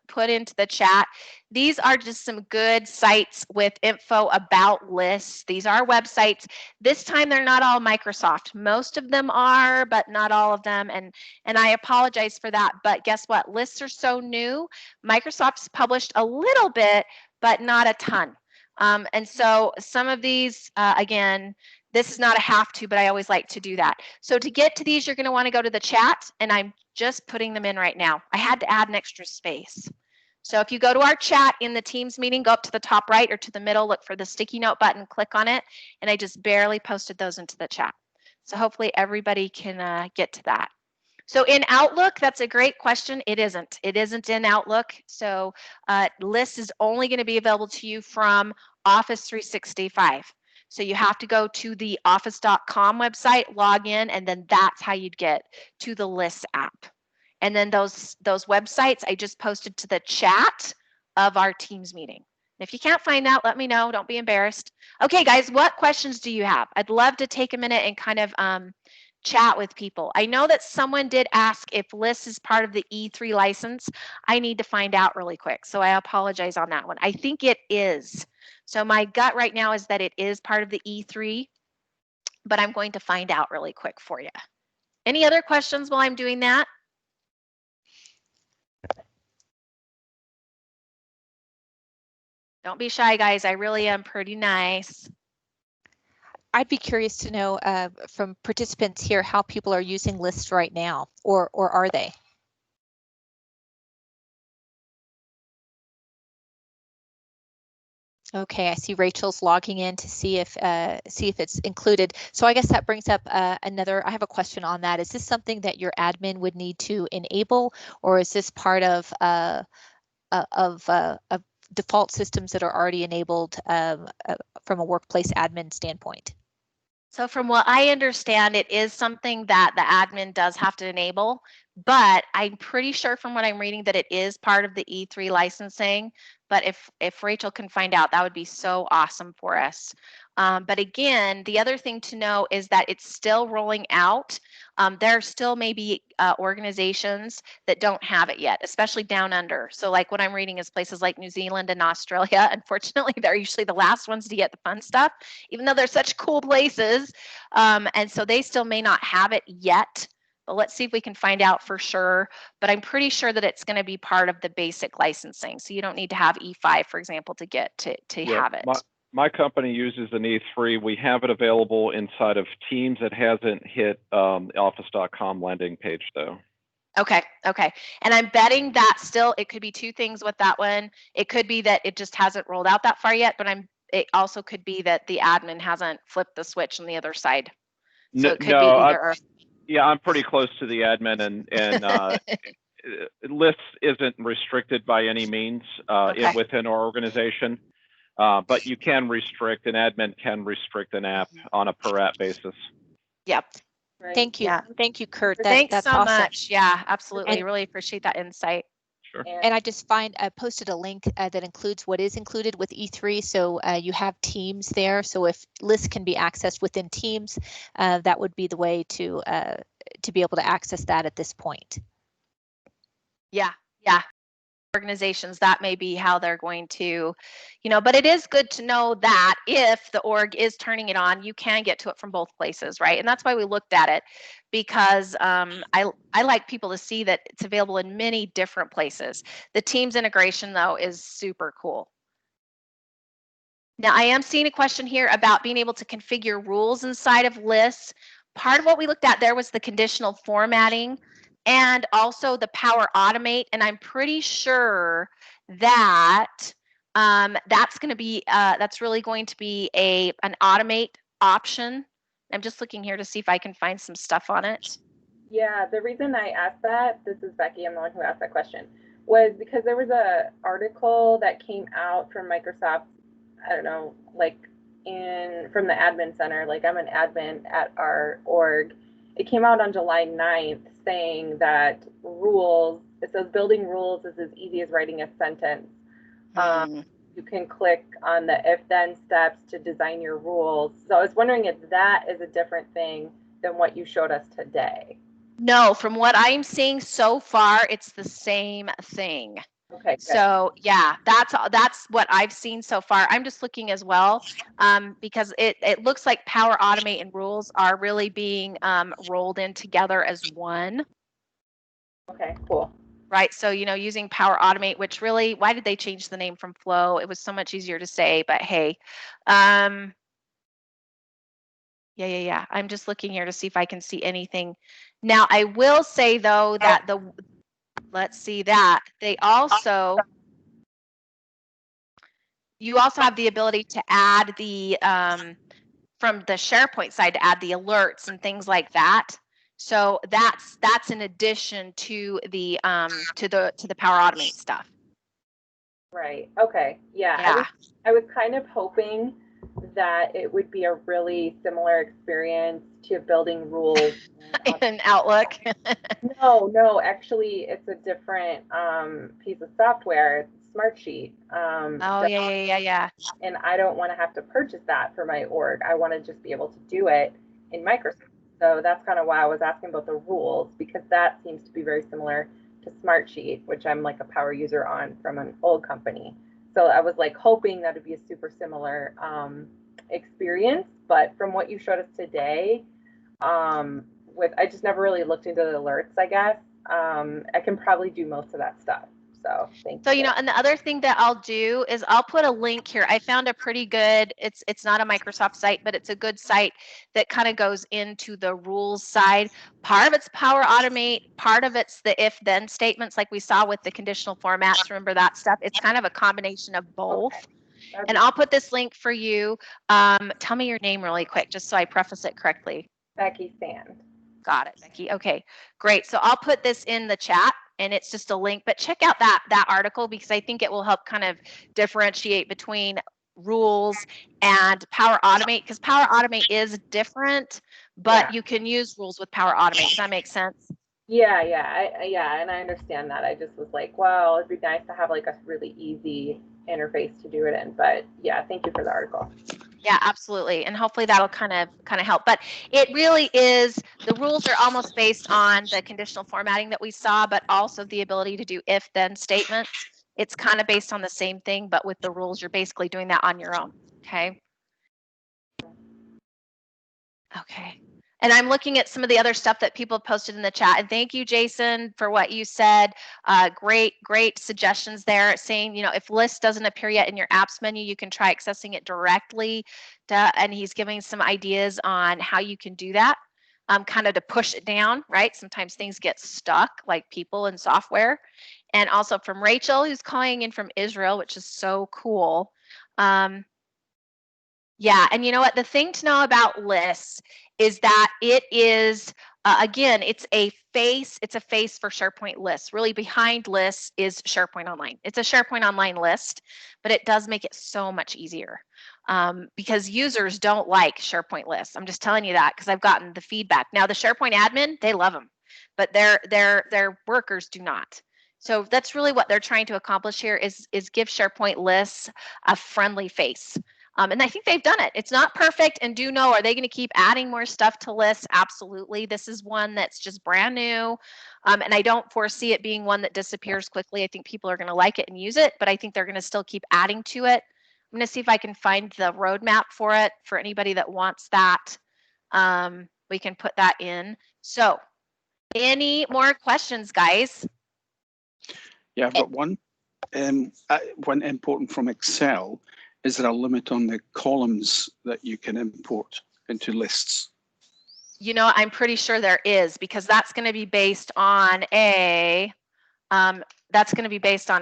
put into the chat, these are just some good sites with info about lists. These are websites. This time they're not all Microsoft. Most of them are, but not all of them. And I apologize for that. But guess what? Lists are so new. Microsoft's published a little bit, but not a ton. And so some of these, again, this is not a have to, but I always like to do that. So to get to these, you're going to want to go to the chat, and I'm just putting them in right now. I had to add an extra space. So if you go to our chat in the Teams meeting, go up to the top right or to the middle, look for the sticky note button, click on it, and I just barely posted those into the chat. So hopefully everybody can get to that. So in Outlook, that's a great question. It isn't. It isn't in Outlook. So list is only going to be available to you from Office 365. So you have to go to the office.com website, log in, and then that's how you'd get to the Lists app. And then those websites I just posted to the chat of our Teams meeting. And if you can't find that, let me know. Don't be embarrassed. Okay, guys, what questions do you have? I'd love to take a minute and kind of chat with people. I know that someone did ask if Lists is part of the E3 license. I need to find out really quick. So I apologize on that one. I think it is. So my gut right now is that it is part of the E3, but I'm going to find out really quick for you. Any other questions while I'm doing that? Don't be shy, guys. I really am pretty nice. I'd be curious to know from participants here how people are using lists right now, or are they? Okay, I see Rachel's logging in to see if it's included. So I guess that brings up another. I have a question on that. Is this something that your admin would need to enable, or is this part of default systems that are already enabled from a workplace admin standpoint? So from what I understand, it is something that the admin does have to enable, but I'm pretty sure from what I'm reading that it is part of the E3 licensing. But if Rachel can find out, that would be so awesome for us. But again, the other thing to know is that it's still rolling out. There are still maybe organizations that don't have it yet, especially down under. So like what I'm reading is places like New Zealand and Australia. Unfortunately, they're usually the last ones to get the fun stuff, even though they're such cool places. And so they still may not have it yet. But let's see if we can find out for sure. But I'm pretty sure that it's going to be part of the basic licensing. So you don't need to have E5, for example, to get to have it. My company uses an E3. We have it available inside of Teams. It hasn't hit office.com landing page though. Okay. And I'm betting that still, it could be two things with that one. It could be that it just hasn't rolled out that far yet, but it also could be that the admin hasn't flipped the switch on the other side. So it could be either or. Yeah, I'm pretty close to the admin, and lists isn't restricted by any means within our organization, but you can restrict, an admin can restrict an app on a per app basis. Yep. Right. Thank you. Yeah. Thank you, Kurt. Thanks that's so awesome. much. Yeah, absolutely. Really appreciate that insight. Sure. And I just posted a link that includes what is included with E3. So you have Teams there. So if lists can be accessed within Teams, that would be the way to be able to access that at this point. Yeah. Organizations, that may be how they're going to, but it is good to know that if the org is turning it on, you can get to it from both places, right? And that's why we looked at it, because I like people to see that it's available in many different places. The Teams integration, though, is super cool. Now, I am seeing a question here about being able to configure rules inside of lists. Part of what we looked at there was the conditional formatting and also the Power Automate. And I'm pretty sure that that's going to be, that's really going to be an automate option. I'm just looking here to see if I can find some stuff on it. Yeah, the reason I asked that, this is Becky, I'm the one who asked that question, was because there was a article that came out from Microsoft, I don't know, like from the admin center, like I'm an admin at our org. It came out on July 9th saying that rules, it says building rules is as easy as writing a sentence. You can click on the if-then steps to design your rules. So I was wondering if that is a different thing than what you showed us today. No, from what I'm seeing so far, it's the same thing. Okay. So yeah, that's what I've seen so far. I'm just looking as well because it looks like Power Automate and rules are really being rolled in together as one. Okay, cool. Right. So, you know, using Power Automate, which really, why did they change the name from Flow? It was so much easier to say, but hey. Yeah. I'm just looking here to see if I can see anything. Now, I will say though that let's see that they also, you also have the ability to add the, from the SharePoint side to add the alerts and things like that. So that's in addition to the Power Automate stuff. Right. Okay. Yeah. I was kind of hoping that it would be a really similar experience to building rules in Outlook. No, actually it's a different piece of software. It's Smartsheet. Oh, yeah. And I don't want to have to purchase that for my org. I want to just be able to do it in Microsoft. So that's kind of why I was asking about the rules, because that seems to be very similar to Smartsheet, which I'm like a power user on from an old company. So I was like hoping that it'd be a super similar experience, but from what you showed us today, I just never really looked into the alerts, I guess. I can probably do most of that stuff. So thank you. So, you know, and the other thing that I'll do is I'll put a link here. I found a pretty good, it's not a Microsoft site, but it's a good site that kind of goes into the rules side. Part of it's Power Automate, part of it's the if-then statements like we saw with the conditional formats. Remember that stuff? It's kind of a combination of both. Okay. And I'll put this link for you. Tell me your name really quick, just so I preface it correctly. Becky Sand. Got it, Becky. Okay, great. So I'll put this in the chat and it's just a link, but check out that article because I think it will help kind of differentiate between rules and Power Automate, because Power Automate is different, but you can use rules with Power Automate. Does that make sense? Yeah, and I understand that. I just was like, well, it'd be nice to have like a really easy interface to do it in. But yeah, thank you for the article. Yeah, absolutely. And hopefully that'll kind of help. But it really is, the rules are almost based on the conditional formatting that we saw, but also the ability to do if-then statements. It's kind of based on the same thing, but with the rules, you're basically doing that on your own. Okay. Okay. And I'm looking at some of the other stuff that people have posted in the chat. And thank you, Jason, for what you said. Great suggestions there, saying, you know, if list doesn't appear yet in your apps menu, you can try accessing it directly. And he's giving some ideas on how you can do that, kind of to push it down, right? Sometimes things get stuck, like people and software. And also from Rachel, who's calling in from Israel, which is so cool. Yeah, and you know what? The thing to know about lists is that it is, again, it's a face for SharePoint lists. Really behind lists is SharePoint Online. It's a SharePoint Online list, but it does make it so much easier because users don't like SharePoint lists. I'm just telling you that because I've gotten the feedback. Now the SharePoint admin, they love them, but their workers do not. So that's really what they're trying to accomplish here is give SharePoint lists a friendly face. And I think they've done it. It's not perfect. And do know, are they going to keep adding more stuff to lists? Absolutely. This is one that's just brand new. And I don't foresee it being one that disappears quickly. I think people are going to like it and use it, but I think they're going to still keep adding to it. I'm going to see if I can find the roadmap for it for anybody that wants that. We can put that in. So any more questions, guys? Yeah, I've got one. One important from Excel is there a limit on the columns that you can import into lists? You know, I'm pretty sure there is, because that's going to be based on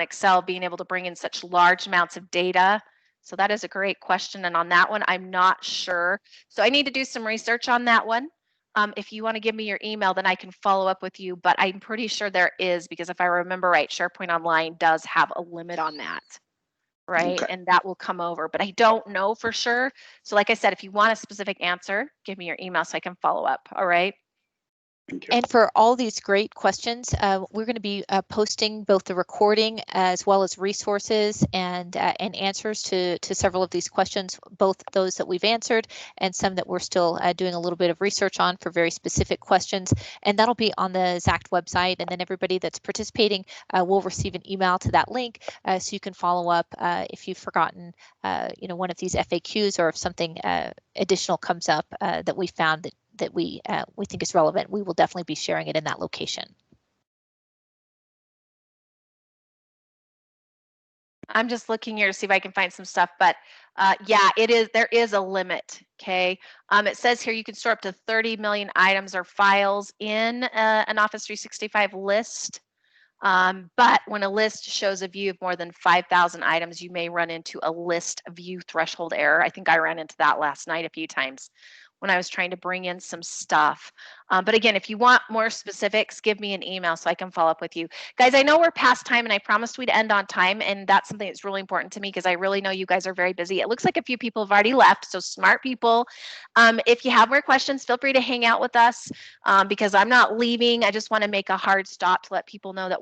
Excel being able to bring in such large amounts of data. So that is a great question. And on that one, I'm not sure. So I need to do some research on that one. If you want to give me your email, then I can follow up with you. But I'm pretty sure there is, because if I remember right, SharePoint Online does have a limit on that. Right. Okay. And that will come over, but I don't know for sure. So like I said, if you want a specific answer, give me your email so I can follow up. All right. And for all these great questions, we're going to be posting both the recording as well as resources and answers to several of these questions, both those that we've answered and some that we're still doing a little bit of research on for very specific questions. And that'll be on the Xact website. And then everybody that's participating will receive an email to that link, so you can follow up if you've forgotten one of these FAQs, or if something additional comes up that we found that we think is relevant. We will definitely be sharing it in that location. I'm just looking here to see if I can find some stuff, but yeah, there is a limit. Okay. It says here you can store up to 30 million items or files in an Office 365 list. But when a list shows a view of more than 5,000 items, you may run into a list view threshold error. I think I ran into that last night a few times when I was trying to bring in some stuff. But again, if you want more specifics, give me an email so I can follow up with you. Guys, I know we're past time and I promised we'd end on time, and that's something that's really important to me because I really know you guys are very busy. It looks like a few people have already left, so smart people. If you have more questions, feel free to hang out with us because I'm not leaving. I just want to make a hard stop to let people know that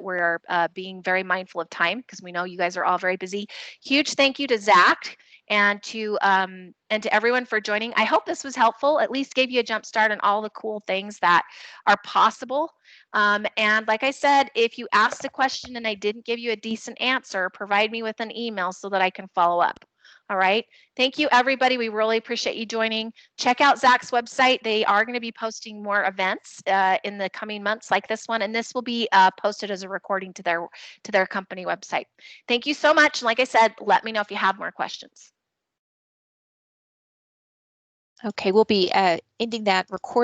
we're being very mindful of time because we know you guys are all very busy. Huge thank you to Zach and to everyone for joining. I hope this was helpful, at least gave you a jump start on all the cool things that are possible. And like I said, if you asked a question and I didn't give you a decent answer, provide me with an email so that I can follow up. All right. Thank you, everybody. We really appreciate you joining. Check out Zach's website. They are going to be posting more events in the coming months like this one, and this will be posted as a recording to their company website. Thank you so much. And like I said, let me know if you have more questions. Okay, we'll be ending that recording.